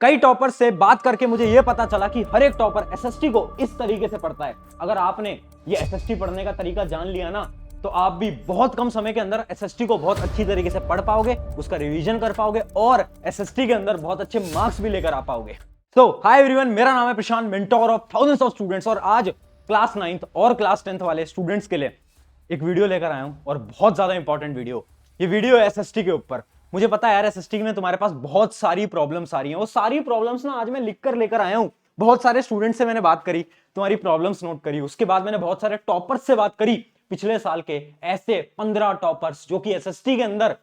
कई टॉपर से बात करके मुझे यह पता चला कि हर एक टॉपर एसएसटी को इस तरीके से पढ़ता है। अगर आपने ये एसएसटी पढ़ने का तरीका जान लिया ना, तो आप भी बहुत कम समय के अंदर एसएसटी को बहुत अच्छी तरीके से पढ़ पाओगे, उसका रिवीजन कर पाओगे और एसएसटी के अंदर बहुत अच्छे मार्क्स भी लेकर आ पाओगे। सो हाय एवरीवन, मेरा नाम है Prashant, mentor of thousands of students, और आज क्लास 9th और क्लास 10th वाले स्टूडेंट्स के लिए एक वीडियो लेकर आया हूं, और बहुत ज्यादा इंपॉर्टेंट वीडियो। ये वीडियो है एसएसटी के ऊपर। मुझे पता है यार, एसएसटी में तुम्हारे पास बहुत सारी प्रॉब्लम्स आ रही हैं। वो सारी प्रॉब्लम्स ना आज मैं लिख कर लेकर आया हूं। बहुत सारे स्टूडेंट से मैंने बात करी, तुम्हारी प्रॉब्लम्स नोट करी, उसके बाद मैंने बहुत सारे टॉपर्स से बात करी, पिछले साल के ऐसे 15 टॉपर्स जो कि एसएसटी के अंदर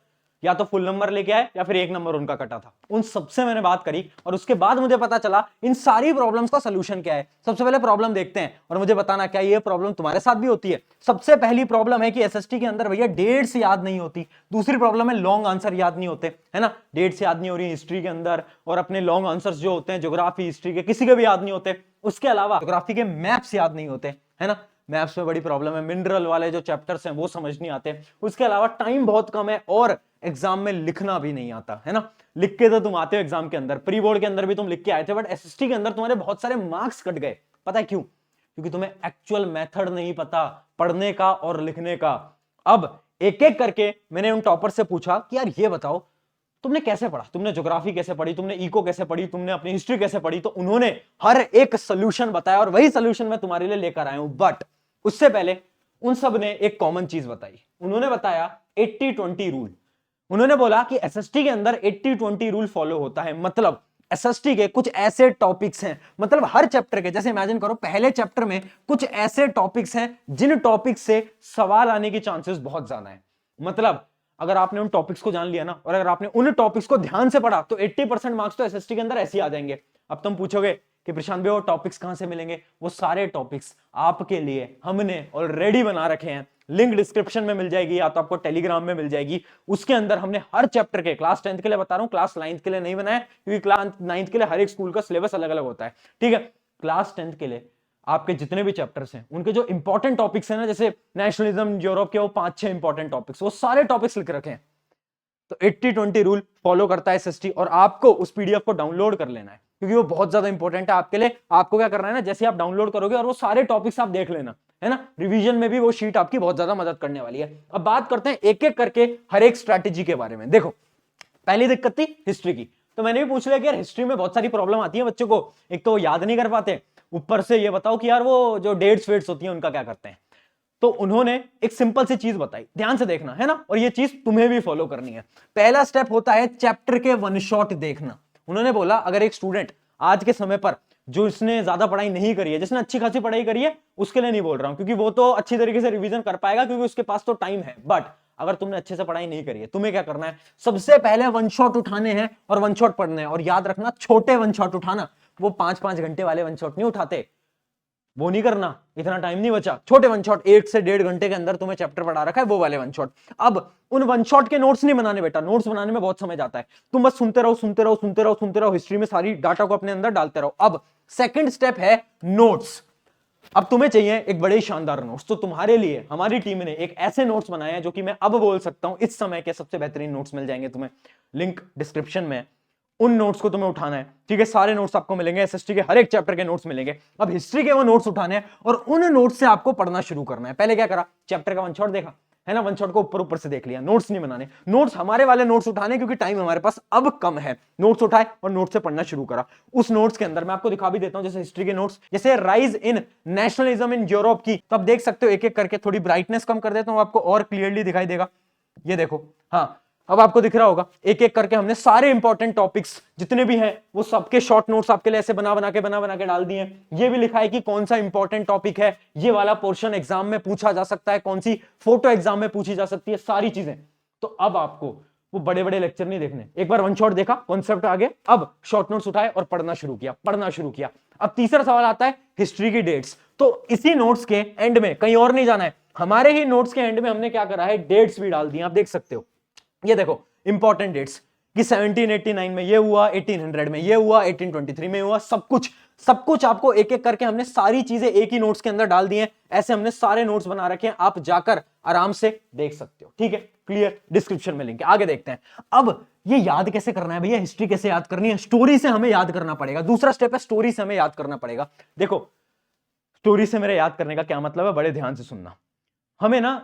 या तो फुल नंबर लेके आए या फिर एक नंबर उनका कटा था। उन सबसे मैंने बात करी और उसके बाद मुझे पता चला इन सारी प्रॉब्लम्स का सोल्यूशन क्या है। सबसे पहले प्रॉब्लम देखते हैं और मुझे बताना क्या ये प्रॉब्लम तुम्हारे साथ भी होती है। सबसे पहली प्रॉब्लम है कि एसएसटी के अंदर भैया डेट्स याद नहीं होती। दूसरी प्रॉब्लम है लॉन्ग आंसर याद नहीं होते, है ना। डेट्स याद नहीं हो रही हिस्ट्री के अंदर, और अपने लॉन्ग आंसर्स जो होते हैं ज्योग्राफी हिस्ट्री के किसी के भी याद नहीं होते। उसके अलावा ज्योग्राफी के मैप्स याद नहीं होते, है ना। मैप्स में बड़ी प्रॉब्लम है। मिनरल वाले जो चैप्टर्स हैं वो समझ नहीं आते। उसके अलावा टाइम बहुत कम है और एग्जाम में लिखना भी नहीं आता, है ना। लिख के तो तुम आते हो एग्जाम के अंदर, प्री बोर्ड के अंदर भी तुम लिख के आए थे, बट एसएसटी के अंदर तुम्हारे बहुत सारे मार्क्स कट गए। पता है क्यों? क्योंकि तुम्हें एक्चुअल मेथड नहीं पता पढ़ने का और लिखने का। अब एक एक करके मैंने उन टॉपर से पूछा कि यार ये बताओ, तुमने कैसे पढ़ा, तुमने ज्योग्राफी कैसे पढ़ी, तुमने इको कैसे पढ़ी, तुमने अपनी हिस्ट्री कैसे पढ़ी। तो उन्होंने हर एक सोल्यूशन बताया और वही सोल्यूशन मैं तुम्हारे लिए लेकर आया हूं। बट उससे पहले उन सब ने एक कॉमन चीज बताई। उन्होंने बताया 80-20 रूल। उन्होंने बोला कि एसएसटी के अंदर 80-20 रूल फॉलो होता है। मतलब एसएसटी के कुछ ऐसे टॉपिक्स हैं, मतलब हर चैप्टर के, जैसे इमेजिन करो पहले चैप्टर में कुछ ऐसे टॉपिक्स हैं जिन टॉपिक्स से सवाल आने की चांसेस बहुत ज्यादा है। मतलब अगर आपने उन टॉपिक्स को जान लिया ना, और अगर आपने उन टॉपिक्स को ध्यान से पढ़ा, तो 80% मार्क्स तो एसएसटी के अंदर ऐसे ही आ जाएंगे। अब तुम पूछोगे कि प्रशांत भाई वो टॉपिक्स कहां से मिलेंगे? वो सारे टॉपिक्स आपके लिए हमने ऑलरेडी बना रखे हैं। लिंक डिस्क्रिप्शन में मिल जाएगी, या तो आपको टेलीग्राम में मिल जाएगी। उसके अंदर हमने हर चैप्टर के, क्लास 10th के लिए बता रहा हूं, क्लास 9th के लिए नहीं बनाया, क्योंकि क्लास 9th के लिए हर एक स्कूल का सिलेबस अलग अलग होता है, ठीक है। क्लास 10th के लिए आपके जितने भी चैप्टर्स हैं, उनके जो इंपॉर्टेंट टॉपिक्स हैं ना, जैसे नेशनलिज्म, यूरोप के वो 5-6 इंपॉर्टेंट टॉपिक्स, वो सारे टॉपिक्स लिख रखे हैं। तो 80-20 रूल फॉलो करता है एसएसटी, और आपको उस पीडीएफ को डाउनलोड कर लेना है, क्योंकि वो बहुत ज्यादा इंपॉर्टेंट है आपके लिए। आपको क्या करना है ना, जैसे आप डाउनलोड करोगे और वो सारे टॉपिक्स आप देख लेना, है ना। रिवीजन में भी वो शीट आपकी बहुत ज्यादा मदद करने वाली है। अब बात करते हैं एक एक करके हर एक स्ट्रैटेजी के बारे में। देखो, पहली दिक्कत थी हिस्ट्री की। तो मैंने भी पूछ लिया कि यार हिस्ट्री में बहुत सारी प्रॉब्लम आती है बच्चों को, एक तो याद नहीं कर पाते, ऊपर से ये बताओ कि यार वो जो डेट्स वेट्स होती है उनका क्या करते हैं। तो उन्होंने एक सिंपल सी चीज बताई, ध्यान से देखना, है ना, और ये चीज तुम्हें भी फॉलो करनी है। पहला स्टेप होता है चैप्टर के वन शॉट देखना। उन्होंने बोला अगर एक स्टूडेंट आज के समय पर, जो इसने ज्यादा पढ़ाई नहीं करी है, जिसने अच्छी खासी पढ़ाई करी है, उसके लिए नहीं बोल रहा हूं, क्योंकि वो तो अच्छी तरीके से रिवीजन कर पाएगा क्योंकि उसके पास तो टाइम है। बट अगर तुमने अच्छे से पढ़ाई नहीं करी है, तुम्हें क्या करना है? सबसे पहले वन शॉट उठाने हैं और वन शॉट पढ़ने हैं। और याद रखना, छोटे वन शॉट उठाना, वो 5-5 घंटे वाले वन शॉट नहीं उठाते, वो नहीं करना, इतना टाइम नहीं बचा। छोटे वन शॉट, 1 से 1.5 घंटे के अंदर तुम्हें चैप्टर पढ़ा रखा है, वो वाले वन शॉट। अब उन वन शॉट के नोट्स नहीं बनाने बेटा, नोट्स बनाने में बहुत समय जाता है। तुम बस सुनते रहो, सुनते रहो, सुनते रहो, सुनते रहो, हिस्ट्री में सारी डाटा को अपने अंदर डालते रहो। अब सेकंड स्टेप है नोट्स। अब तुम्हें चाहिए एक बड़े शानदार नोट्स। तो तुम्हारे लिए हमारी टीम ने एक ऐसे नोट्स बनाए हैं जो कि मैं अब बोल सकता हूं इस समय के सबसे बेहतरीन नोट्स मिल जाएंगे तुम्हें, लिंक डिस्क्रिप्शन में। उन नोट्स को तुम्हें उठाना है, ठीक है। सारे नोट्स आपको मिलेंगे, एसएसटी के हर एक चैप्टर के नोट्स मिलेंगे। अब हिस्ट्री के वो नोट्स उठाने हैं और उन नोट्स से आपको पढ़ना शुरू करना है। पहले क्या करा, चैप्टर का वन शॉट देखा, है ना, वन शॉट को ऊपर ऊपर से देख लिया, नोट्स नहीं बनाने। नोट्स हमारे वाले नोट्स उठाने, क्योंकि टाइम हमारे पास अब कम है। नोट्स उठाए और नोट्स से पढ़ना शुरू करा। उस नोट्स के अंदर मैं आपको दिखा भी देता हूं, जैसे हिस्ट्री के नोट्स, जैसे rise in nationalism in Europe की, तो आप देख सकते हो एक एक करके। थोड़ी ब्राइटनेस कम कर देता हूं, आपको और क्लियरली दिखाई देगा। ये देखो, हाँ, अब आपको दिख रहा होगा। एक एक करके हमने सारे इंपॉर्टेंट टॉपिक्स जितने भी हैं वो सबके शॉर्ट नोट्स आपके लिए ऐसे बना बना के डाल दिए हैं। ये भी लिखा है कि कौन सा इंपॉर्टेंट टॉपिक है, ये वाला पोर्शन एग्जाम में पूछा जा सकता है, कौन सी फोटो एग्जाम में पूछी जा सकती है, सारी चीजें। तो अब आपको वो बड़े बड़े लेक्चर नहीं देखने। एक बार वन शॉट देखा, कॉन्सेप्ट आ गया, अब शॉर्ट नोट्स उठाए और पढ़ना शुरू किया। अब तीसरा सवाल आता है हिस्ट्री की डेट्स। तो इसी नोट्स के एंड में, कहीं और नहीं जाना है, हमारे ही नोट्स के एंड में हमने क्या करा है, डेट्स भी डाल दी। आप देख सकते हो, ये देखो इंपॉर्टेंट डेट्स कि 1789 में ये हुआ, 1800 में ये हुआ, 1823 में हुआ, सब कुछ आपको एक एक करके हमने सारी चीजें एक ही नोट्स के अंदर डाल दी हैं। ऐसे हमने सारे नोट्स बना रखे हैं, आप जाकर आराम से देख सकते हो, ठीक है। क्लियर, डिस्क्रिप्शन में लिंक है। आगे देखते हैं। अब ये याद कैसे करना है भैया, हिस्ट्री कैसे याद करनी है? स्टोरी से हमें याद करना पड़ेगा। दूसरा स्टेप है स्टोरी से हमें याद करना पड़ेगा। देखो स्टोरी से मेरे याद करने का क्या मतलब है, बड़े ध्यान से सुनना। हमें ना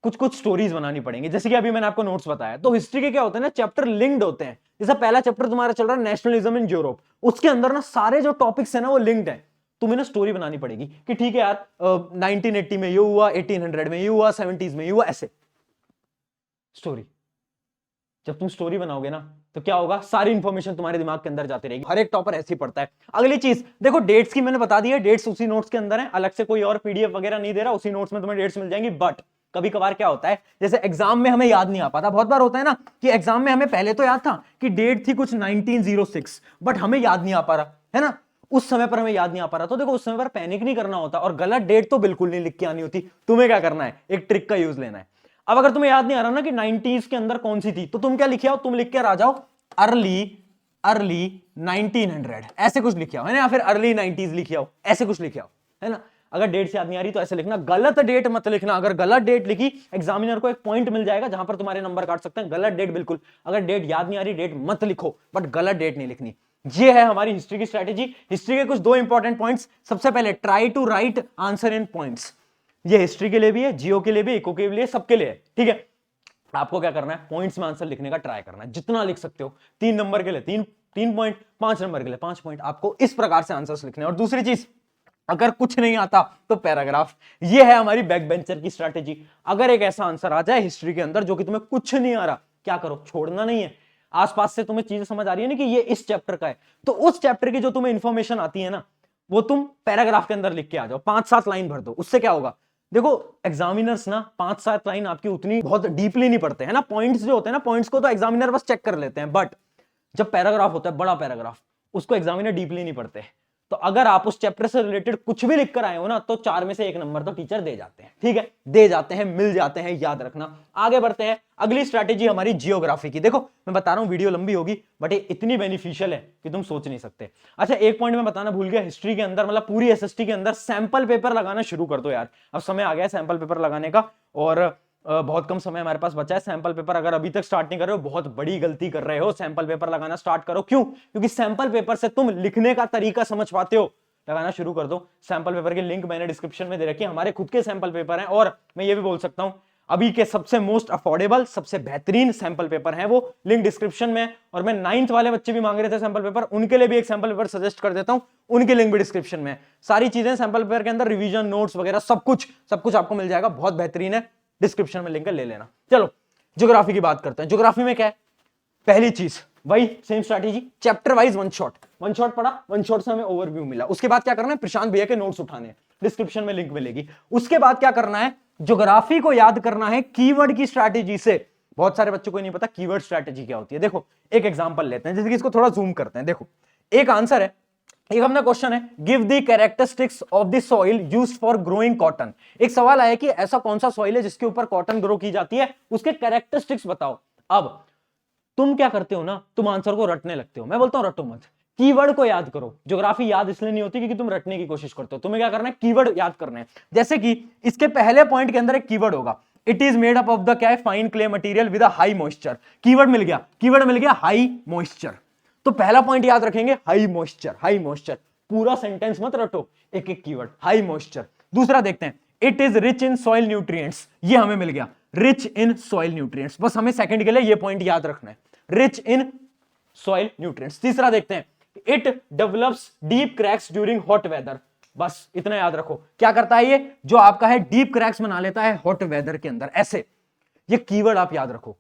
कुछ कुछ स्टोरीज बनानी पड़ेंगी। जैसे कि अभी मैंने आपको नोट्स बताया, तो हिस्ट्री के क्या होते हैं ना, चैप्टर लिंक्ड होते हैं। जैसे पहला चैप्टर तुम्हारा चल रहा है नेशनलिज्म इन यूरोप, उसके अंदर ना सारे जो टॉपिक्स है ना वो लिंक्ड है। तुम्हें ना स्टोरी बनानी पड़ेगी कि ठीक है यार 1980 में ये हुआ, 1800 में ये हुआ, 70s में ये हुआ, ऐसे स्टोरी। जब तुम स्टोरी बनाओगे ना तो क्या होगा, सारी इंफॉर्मेशन तुम्हारे दिमाग के अंदर जाती रहेगी। हर एक टॉपर ऐसे ही पढ़ता है। अगली चीज देखो, डेट्स की मैंने बता दी है, डेट्स उसी नोट्स के अंदर है, अलग से कोई और पीडीएफ वगैरह नहीं दे रहा, उसी नोट्स में तुम्हें डेट्स मिल जाएंगी। बट कभी कभार क्या होता है, जैसे एग्जाम में हमें याद नहीं आ पाता, बहुत बार होता है ना कि एग्जाम में हमें पहले तो याद था कि डेट थी कुछ 1906, बट हमें याद नहीं आ पा रहा है ना, उस समय पर हमें याद नहीं आ पा रहा। तो देखो उस समय पर पैनिक नहीं करना होता, और गलत डेट तो बिल्कुल नहीं लिख के आनी होती। तुम्हें क्या करना है, एक ट्रिक का यूज लेना है। अब अगर तुम्हें याद नहीं आ रहा ना कि 90s के अंदर कौन सी थी, तो तुम क्या लिखे आओ, तुम लिख के आ जाओ अर्ली 1900, ऐसे कुछ लिखे आओ, है ना, या फिर अर्ली 90s लिखे आओ, ऐसे कुछ लिखे आओ, है ना। अगर डेट से याद नहीं आ रही तो ऐसे लिखना, गलत डेट मत लिखना। अगर गलत डेट लिखी, एग्जामिनर को एक पॉइंट मिल जाएगा जहां पर तुम्हारे नंबर काट सकते हैं। गलत डेट बिल्कुल, अगर डेट याद नहीं आ रही, डेट मत लिखो, बट गलत डेट नहीं लिखनी। ये है हमारी हिस्ट्री की स्ट्रेटेजी। हिस्ट्री के कुछ दो इंपॉर्टेंट पॉइंट्स, सबसे पहले try to write answer in points. ये हिस्ट्री के लिए भी है, जियो के लिए भी, इको के लिए, सबके लिए है, ठीक है। आपको क्या करना है, पॉइंट्स में आंसर लिखने का ट्राई करना है, जितना लिख सकते हो। 3 नंबर के लिए 3 पॉइंट, 5 नंबर के लिए 5 पॉइंट, आपको इस प्रकार से आंसर्स लिखने हैं। और दूसरी चीज, अगर कुछ नहीं आता तो पैराग्राफ। ये है हमारी बैक बेंचर की स्ट्रैटेजी। अगर एक ऐसा आंसर आ जाए हिस्ट्री के अंदर जो कि तुम्हें कुछ नहीं आ रहा, क्या करो, छोड़ना नहीं है। आसपास से तुम्हें चीजें समझ आ रही है ना कि ये इस चैप्टर का है, तो उस चैप्टर की जो तुम्हें इंफॉर्मेशन आती है ना, वो तुम पैराग्राफ के अंदर लिख के आ जाओ, 5-7 लाइन भर दो। उससे क्या होगा, देखो एग्जामिनर्स ना 5-7 लाइन आपकी उतनी बहुत डीपली नहीं पढ़ते हैं ना, पॉइंट्स जो होते हैं ना, पॉइंट्स को तो एग्जामिनर बस चेक कर लेते हैं, बट जब पैराग्राफ होता है, बड़ा पैराग्राफ, उसको एग्जामिनर डीपली नहीं पढ़ते। तो अगर आप उस चैप्टर से रिलेटेड कुछ भी लिख कर आए हो ना, तो 4 में से 1 नंबर तो टीचर दे जाते हैं, ठीक है, दे जाते हैं, मिल जाते हैं, याद रखना। आगे बढ़ते हैं, अगली स्ट्रैटेजी हमारी जियोग्राफी की। देखो मैं बता रहा हूं, वीडियो लंबी होगी, बट ये इतनी बेनिफिशियल है कि तुम सोच नहीं सकते। अच्छा एक पॉइंट मैं बताना भूल गया, हिस्ट्री के अंदर मतलब पूरी एसएसटी के अंदर सैंपल पेपर लगाना शुरू कर दो यार। अब समय आ गया है सैंपल पेपर लगाने का, और बहुत कम समय हमारे पास बचा है। सैंपल पेपर अगर अभी तक स्टार्ट नहीं कर रहे हो, बहुत बड़ी गलती कर रहे हो। सैंपल पेपर लगाना स्टार्ट करो। क्यों? क्योंकि सैंपल पेपर से तुम लिखने का तरीका समझ पाते हो। लगाना शुरू कर दो। सैंपल पेपर की लिंक मैंने डिस्क्रिप्शन में दे रखी है। हमारे खुद के सैंपल पेपर हैं, और मैं ये भी बोल सकता हूं अभी के सबसे मोस्ट अफोर्डेबल, सबसे बेहतरीन सैंपल पेपर है वो, लिंक डिस्क्रिप्शन में। और मैं 9th वाले बच्चे भी मांग रहे थे सैंपल पेपर, उनके लिए भी एक सैंपल पेपर सजेस्ट कर देता हूं, उनके लिंक भी डिस्क्रिप्शन में। सारी चीजें सैंपल पेपर के अंदर, रिवीजन नोट्स वगैरह सब कुछ आपको मिल जाएगा, बहुत बेहतरीन है। डिस्क्रिप्शन में लिंक है, ले लेना। चलो ज्योग्राफी की बात करते हैं। ज्योग्राफी में क्या है, पहली चीज वही same strategy, chapter wise one shot पढ़ा, वन शॉट से हमें ओवरव्यू मिला। उसके बाद क्या करना है, प्रशांत भैया के नोट्स उठाने, डिस्क्रिप्शन में लिंक मिलेगी। उसके बाद क्या करना है, ज्योग्राफी को याद करना है कीवर्ड की स्ट्रैटेजी से। बहुत सारे बच्चों को नहीं पता कीवर्ड स्ट्रैटेजी क्या होती है। देखो एक एग्जांपल लेते हैं, जैसे कि इसको थोड़ा जूम करते हैं। देखो एक आंसर है, एक अपना क्वेश्चन है, give the characteristics of the soil used for growing cotton. एक सवाल आया कि ऐसा कौन सा सॉइल है जिसके ऊपर कॉटन ग्रो की जाती है, उसके कैरेक्टरिस्टिक्स बताओ। अब तुम क्या करते हो ना, तुम आंसर को रटने लगते हो। मैं बोलता हूं रटो मत, कीवर्ड को याद करो। ज्योग्राफी याद इसलिए नहीं होती क्योंकि तुम रटने की कोशिश करते हो। तुम्हें क्या करना है, कीवर्ड याद करना है। जैसे कि इसके पहले पॉइंट के अंदर एक कीवर्ड होगा, it is made up of the क्या है, fine clay material with a high moisture. Keyword मिल गया हाई मॉइस्चर। तो पहला पॉइंट याद रखेंगे हाई मॉइस्चर, हाई मॉइस्चर। पूरा सेंटेंस मत रटो, एक एक कीवर्ड, हाई मॉइस्चर। दूसरा देखते हैं, it is rich in soil nutrients. ये हमें मिल गया, रिच इन सॉइल न्यूट्रिएंट्स। बस हमें सेकंड के लिए ये पॉइंट याद रखना है, रिच इन सॉइल न्यूट्रिएंट्स। तीसरा देखते हैं, it develops deep cracks during hot weather. बस इतना याद रखो, क्या करता है ये, जो आपका है डीप क्रैक्स बना लेता है हॉट वेदर के अंदर, ऐसे। ये कीवर्ड आप याद रखो।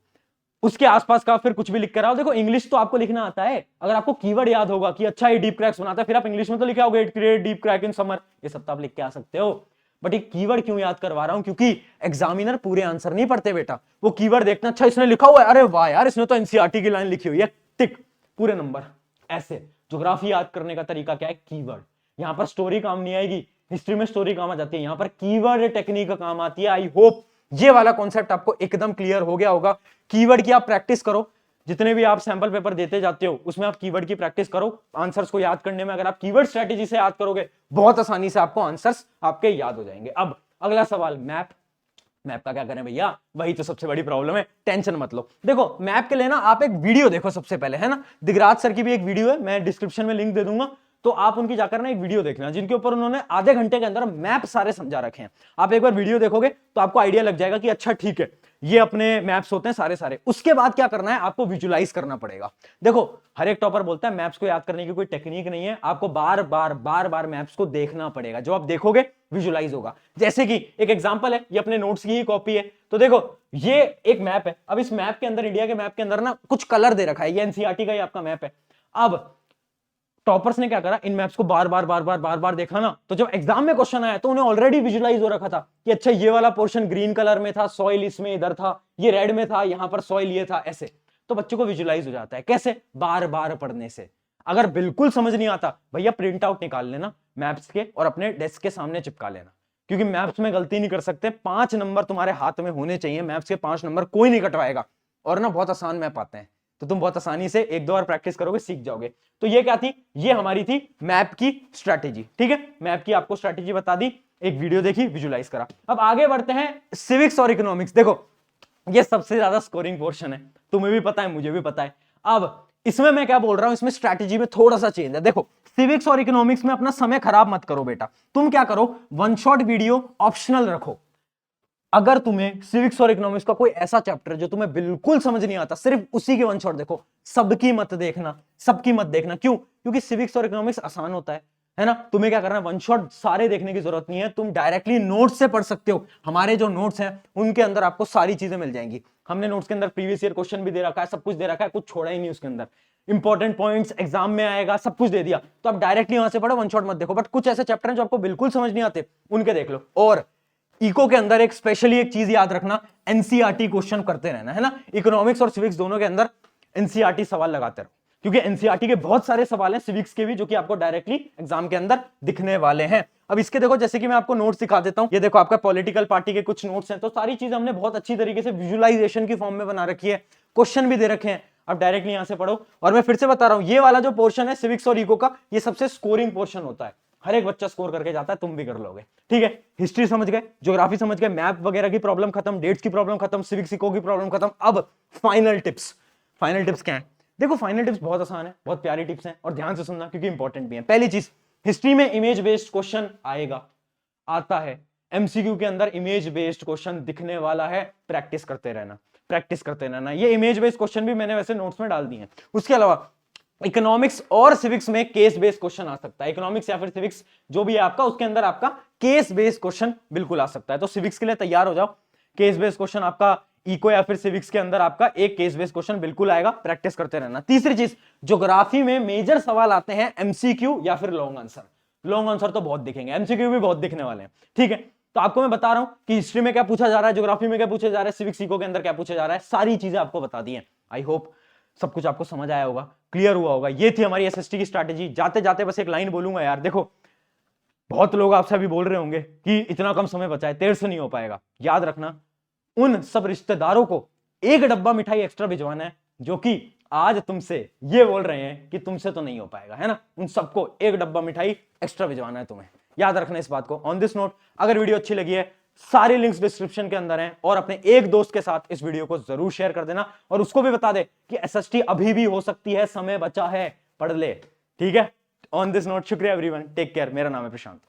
उसके आसपास का फिर कुछ भी लिख कर आओ। देखो इंग्लिश तो आपको लिखना आता है, अगर आपको कीवर्ड याद होगा कि अच्छा ये डीप क्रैक्स बनाता है, फिर आप इंग्लिश में तो लिखे आओगे, it create deep crack in summer, ये सब तो आप लिख के आ सकते हो। बट ये कीवर्ड क्यों याद करवा रहा हूं, क्योंकि एग्जामिनर पूरे आंसर नहीं पढ़ते बेटा, वो कीवर्ड देखना, अच्छा इसने लिखा हुआ है, अरे वाह यार इसने तो एनसीईआरटी की लाइन लिखी हुई है, टिक, पूरे नंबर। ऐसे ज्योग्राफी याद करने का तरीका क्या है, कीवर्ड। यहां पर स्टोरी काम नहीं आएगी, हिस्ट्री में स्टोरी काम आ जाती है, यहां पर कीवर्ड टेक्निक काम आती है। आई होप ये वाला कॉन्सेप्ट आपको एकदम क्लियर हो गया होगा। कीवर्ड की आप प्रैक्टिस करो, जितने भी आप सैंपल पेपर देते जाते हो उसमें आप कीवर्ड की प्रैक्टिस करो। आंसर्स को याद करने में अगर आप कीवर्ड स्ट्रेटेजी से याद करोगे, बहुत आसानी से आपको आंसर्स आपके याद हो जाएंगे। अब अगला सवाल, मैप। मैप का क्या करें भैया, वही तो सबसे बड़ी प्रॉब्लम है, टेंशन मत लो। देखो मैप के लिए ना आप एक वीडियो देखो सबसे पहले, है ना, दिगराज सर की भी एक वीडियो है, मैं डिस्क्रिप्शन में लिंक दे दूंगा, तो आप उनकी जाकर ना एक वीडियो देखना जिनके ऊपर उन्होंने आधे घंटे के अंदर मैप सारे समझा रखे हैं। आप एक बार वीडियो देखोगे तो आपको आइडिया लग जाएगा कि अच्छा ठीक है, ये अपने मैप्स होते हैं सारे सारे। उसके बाद क्या करना है, आपको विजुलाइज करना पड़ेगा। देखो हर एक टॉपर बोलता है मैप्स को याद करने की कोई टेक्निक नहीं है, आपको बार बार मैप्स को देखना पड़ेगा, जो आप देखोगे विजुलाइज होगा। जैसे कि एक एग्जांपल है, ये अपने नोट्स की ही कॉपी है, तो देखो ये एक मैप है। अब इस मैप के अंदर, इंडिया के मैप के अंदर ना कुछ कलर दे रखा है, ये एनसीईआरटी का ही आपका मैप है। अब टॉपर्स ने क्या करा, इन मैप्स को बार बार देखा ना, तो जब एग्जाम में क्वेश्चन आया तो उन्हें ऑलरेडी विजुलाइज हो रखा था कि अच्छा ये वाला पोर्शन ग्रीन कलर में था, सॉइल इसमें इधर था, ये रेड में था, यहां पर सॉइल ये था, ऐसे। तो बच्चों को विजुलाइज हो जाता है। कैसे? बार बार पढ़ने से। अगर बिल्कुल समझ नहीं आता भैया, प्रिंट आउट निकाल लेना मैप्स के और अपने डेस्क के सामने चिपका लेना, क्योंकि मैप्स में गलती नहीं कर सकते। 5 नंबर तुम्हारे हाथ में होने चाहिए, मैप्स के 5 नंबर कोई नहीं कटवाएगा। और ना बहुत आसान मैप आते हैं, तो तुम बहुत आसानी से 1-2 बार प्रैक्टिस करोगे, सीख जाओगे। तो ये क्या थी, ये हमारी थी मैप की स्ट्रैटेजी। ठीक है, मैप की आपको स्ट्रैटेजी बता दी, एक वीडियो देखी, विजुलाइज करा। अब आगे बढ़ते हैं सिविक्स और इकोनॉमिक्स। देखो ये सबसे ज्यादा स्कोरिंग पोर्शन है, तुम्हें भी पता है, मुझे भी पता है। अब इसमें मैं क्या बोल रहा हूं, इसमें स्ट्रैटेजी में थोड़ा सा चेंज है। देखो सिविक्स और इकोनॉमिक्स में अपना समय खराब मत करो बेटा, तुम क्या करो, वन शॉट वीडियो ऑप्शनल रखो। अगर तुम्हें सिविक्स और इकोनॉमिक्स का कोई ऐसा चैप्टर जो तुम्हें बिल्कुल समझ नहीं आता, सिर्फ उसी के वन शॉट देखो, सबकी मत देखना, सबकी मत देखना। क्यों? क्योंकि सिविक्स और इकोनॉमिक्स आसान होता है ना। तुम्हें क्या करना है, वन शॉट सारे देखने की जरूरत नहीं है, तुम डायरेक्टली नोट्स से पढ़ सकते हो। हमारे जो नोट्स हैं उनके अंदर आपको सारी चीजें मिल जाएंगी। हमने नोट्स के अंदर प्रीवियस ईयर क्वेश्चन भी दे रखा है, सब कुछ दे रखा है, कुछ छोड़ा ही नहीं उसके अंदर। इंपॉर्टेंट पॉइंट्स एग्जाम में आएगा, सब कुछ दे दिया। तो आप डायरेक्टली वहां से पढ़ो, वन शॉट मत देखो। बट कुछ ऐसे चैप्टर हैं जो आपको बिल्कुल समझ नहीं आते, उनके देख लो। और इको के अंदर एक स्पेशली एक चीज याद रखना, एनसीईआरटी क्वेश्चन करते रहना, है ना। इकोनॉमिक्स और सिविक्स दोनों के अंदर एनसीईआरटी सवाल लगाते रहो, क्योंकि एनसीईआरटी के बहुत सारे सवाल हैं, सिविक्स के भी, जो कि आपको डायरेक्टली एग्जाम के अंदर दिखने वाले हैं। अब इसके देखो, जैसे कि मैं आपको नोट्स दिखा देता हूं, ये देखो आपका पॉलिटिकल पार्टी के कुछ नोट्स हैं। तो सारी चीज हमने बहुत अच्छी तरीके से विजुअलाइजेशन की फॉर्म में बना रखी है, क्वेश्चन भी दे रखे हैं। अब डायरेक्टली यहां से पढ़ो। और मैं फिर से बता रहा हूं, ये वाला जो पोर्शन है सिविक्स और इको का, ये सबसे स्कोरिंग पोर्शन होता है। हर एक बच्चा स्कोर करके जाता है, तुम भी कर लोगे। ठीक है, हिस्ट्री समझ गए, ज्योग्राफी समझ गए, मैप वगैरह की प्रॉब्लम खत्म, डेट्स की प्रॉब्लम खत्म, सिविक्स इको की प्रॉब्लम खत्म। अब फाइनल टिप्स। फाइनल टिप्स क्या है? देखो फाइनल टिप्स बहुत आसान है, बहुत प्यारी टिप्स हैं, और ध्यान से सुनना क्योंकि इंपॉर्टेंट भी है। पहली चीज, हिस्ट्री में इमेज बेस्ड क्वेश्चन आएगा, आता है। एमसीक्यू के अंदर इमेज बेस्ड क्वेश्चन दिखने वाला है, प्रैक्टिस करते रहना, प्रैक्टिस करते रहना। ये इमेज बेस्ड क्वेश्चन भी मैंने वैसे नोट्स में डाल दिए हैं। उसके अलावा इकोनॉमिक्स और सिविक्स में केस बेस्ड क्वेश्चन आ सकता है। इकोनॉमिक्स या फिर सिविक्स जो भी है आपका, उसके अंदर आपका केस बेस्ड क्वेश्चन बिल्कुल आ सकता है। तो सिविक्स के लिए तैयार हो जाओ, केस बेस्ड क्वेश्चन आपका इको या फिर सिविक्स के अंदर आपका एक केस बेस्ड क्वेश्चन बिल्कुल आएगा, प्रैक्टिस करते रहना। तीसरी चीज, ज्योग्राफी में मेजर सवाल आते हैं एमसीक्यू या फिर लॉन्ग आंसर। लॉन्ग आंसर तो बहुत दिखेंगे, एमसीक्यू भी बहुत दिखने वाले हैं। ठीक है, तो आपको मैं बता रहा हूं कि हिस्ट्री में क्या पूछा जा रहा है, ज्योग्राफी में क्या पूछा जा रहा है, सिविक्स इको के अंदर क्या पूछा जा रहा है, सारी चीजें आपको बता दी हैं। आई होप सब कुछ आपको समझ आया होगा, क्लियर हुआ होगा। ये थी हमारी एसएसटी की स्ट्रैटेजी। जाते जाते बस एक लाइन बोलूंगा यार, देखो बहुत लोग आपसे अभी बोल रहे होंगे कि इतना कम समय बचा है, तेरे से नहीं हो पाएगा। याद रखना, उन सब रिश्तेदारों को एक डब्बा मिठाई एक्स्ट्रा भिजवाना है जो कि आज तुमसे ये बोल रहे हैं कि तुमसे तो नहीं हो पाएगा, है ना। उन सबको एक डब्बा मिठाई एक्स्ट्रा भिजवाना है तुम्हें, याद रखना इस बात को। ऑन दिस नोट, अगर वीडियो अच्छी लगी है, सारे लिंक्स डिस्क्रिप्शन के अंदर हैं, और अपने एक दोस्त के साथ इस वीडियो को जरूर शेयर कर देना, और उसको भी बता दे कि एसएसटी अभी भी हो सकती है, समय बचा है, पढ़ ले। ठीक है, ऑन दिस नोट, शुक्रिया एवरीवन, टेक केयर। मेरा नाम है प्रशांत।